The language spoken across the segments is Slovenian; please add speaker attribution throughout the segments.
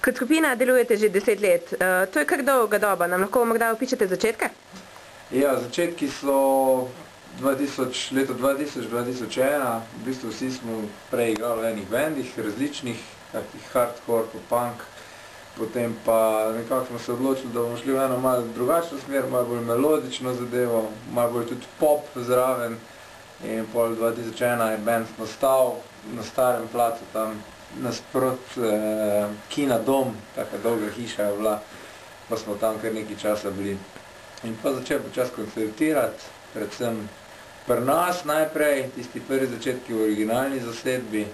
Speaker 1: Kot skupina delujete že 10 let. To je kar dolga doba. Nam lahko morda opišete začetke?
Speaker 2: Ja, začetki so leto 2000-2001. V bistvu vsi smo prej igrali v enih bendih, različnih, takih hardcore, punk. Potem pa nekako smo se odločili, da bomo šli v eno malo drugačno smer, malo bolj melodično zadevo, malo bolj tudi pop zraven. In pol 2001 je band nastal na starem placu tam nasprot Kina Dom, taka dolga hiša je bila, pa smo tam kar nekaj časa bili. In pa začel počas koncertirati, predvsem pri nas najprej, tisti prvi začetki v originalni zasedbi,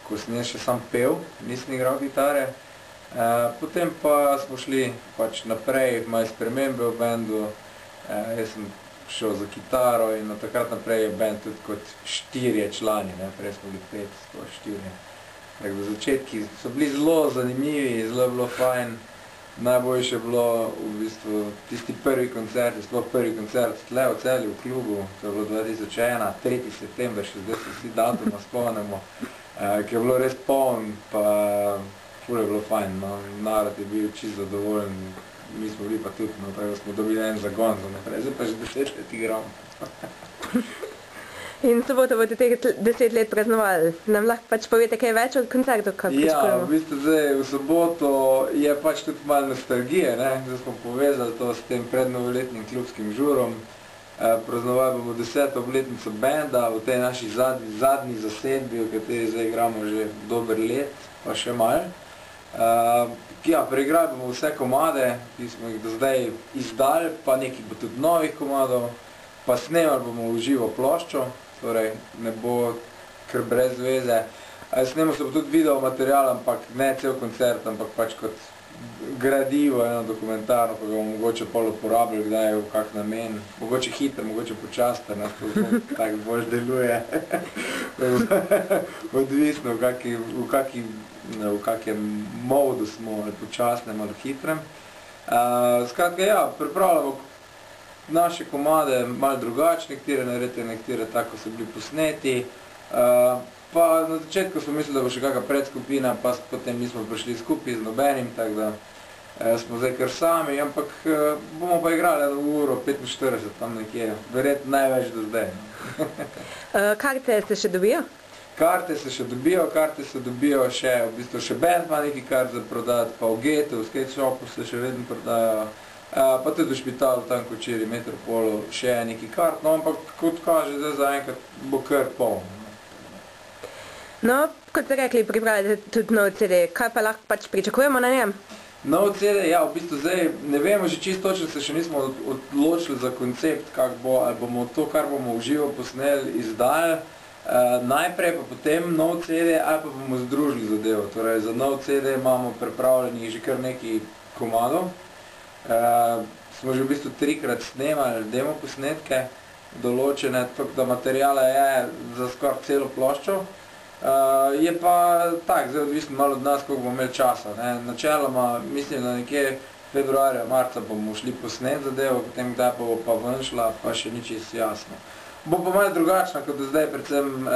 Speaker 2: ko sem jaz še sam pel, nisem igral gitare. Potem pa smo šli pač naprej, malo spremembe v bendu, jaz sem šel za kitaro in od takrat naprej je band tudi kot 4 člani, prej smo bili 5, sploh 4. Tako začetki so bili zelo zanimivi, zelo je bilo fajn. Najboljše je bilo v bistvu tisti prvi koncert, sploh prvi koncert tle v Celju v klubu, to je bilo 2001, 3. september, še zdaj se vsi datuma spomnimo, ki je bilo res poln, pa ful je bilo fajn, narod je bil čisto zadovoljen, mi smo bili pa tudi, tako smo dobili en zagon za naprej, zdaj pa že 10 let igramo.
Speaker 1: In soboto boste teh 10 let praznovali. Nam lahko pač povete kaj več od koncertov, kako pričakujemo?
Speaker 2: Ja, v bistvu zdaj v soboto je pač tudi malo nostalgije, zdaj smo povezali to s tem prednovoletnim klubskim žurom. Praznovali bomo 10. obletnico benda v tej naši zadnji zasedbi, v kateri zdaj igramo že dober let, pa še malo. Ja, preigrali bomo vse komade, ki smo jih do zdaj izdali, pa nekaj bo tudi novih komadov, pa snemali bomo v živo ploščo, torej ne bo kar brez veze. Snemal se bo tudi video material, ampak ne cel koncert, ampak pač kot gradivo, eno dokumentarno, ko ga bomo mogoče pol uporabljali, kdaj je v kak namen, mogoče hiter, mogoče počasten, tako bolj deluje, odvisno v kakem modu smo, ali počasnem ali hitrem. Skratka, ja, pripravljamo naše komade malo drugače, nekatere naredite, nekatere tako so bili posneti. Pa na začetku smo mislili, da bo še kakšna predskupina, pa potem nismo prišli skupaj z nobenim, tako da smo zdaj kar sami, ampak bomo pa igrali v uro 45, tam nekje, verjetno največ do zdaj.
Speaker 1: Karte se še dobijo?
Speaker 2: Karte se še dobijo še, v bistvu še band ima nekaj kart za prodati, pa v Getu, v skate shopu se še vedno prodajo, pa tudi v Špitalu, tam Kočiri, Metropolu, še je nekaj kart, no ampak kot kaže, zdaj zaenkrat bo kar polno.
Speaker 1: No, kot ste rekli, pripravljate tudi nov CD, kaj pa lahko pač pričakujemo na njem?
Speaker 2: Nov CD, ja, v bistvu zdaj ne vemo že čisto točno, se še nismo odločili za koncept, kak bo, ali bomo to, kar bomo v živo posneli, izdali, najprej pa potem nov CD, ali pa bomo združili zadevo. Torej, za nov CD imamo pripravljenih že kar nekaj komadov. Smo že v bistvu 3-krat snemali demo posnetke, določene, tako da materijala je za skoraj celo ploščo. Je pa tak, zdaj odvisno malo od nas, koliko bomo imeli časa. Načeloma, mislim, da nekje februarja, marca bomo šli posnet zadevo, potem kdaj bo pa ven šla, pa še ni čisto jasno. Bo pa malo drugačna, kot do zdaj, predvsem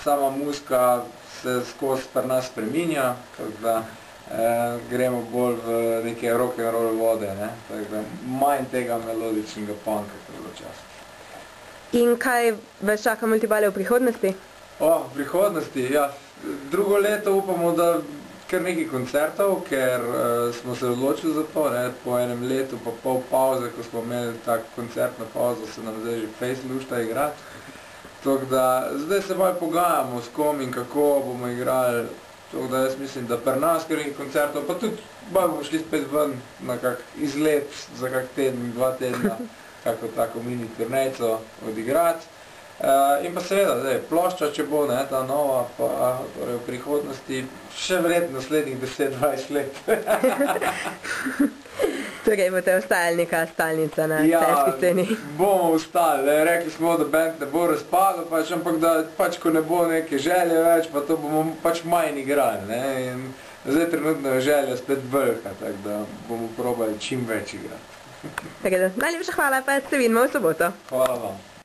Speaker 2: sama muzika se skozi pri nas spreminja, tako da gremo bolj v neke rock'n'roll vode, tako da manj tega melodičnega punka, kot je bilo časa.
Speaker 1: In kaj vas čaka Multibale v prihodnosti?
Speaker 2: V prihodnosti, ja. Drugo leto upamo, da kar nekaj koncertov, ker smo se odločili za to, po enem letu pa pol pauze, ko smo imeli tak koncertno pauzo, se nam zdaj že fejs lušta igrati. Tako da zdaj se malo pogajamo s kom in kako bomo igrali, tako da jaz mislim, da pri nas kar nekaj koncertov, pa tudi bomo šli spet ven na kak izlet za kak teden, 2 tedna, kako tako mini turnejco odigrati. In pa seveda, zdaj, plošča, če bo, ta nova, pa torej v prihodnosti še verjetno naslednjih 10-20 let.
Speaker 1: Torej boste ostali neka stalnica na celjski sceni?
Speaker 2: Ja, bomo ostali. Rekli smo, da band ne bo razpadel, ampak da pač, ko ne bo neke želje več, pa to bomo pač manj igrali. In zdaj trenutno je želja spet velika, tako da bomo probali čim več igrati.
Speaker 1: Najlepša hvala, pa se vidimo v soboto.
Speaker 2: Hvala vam.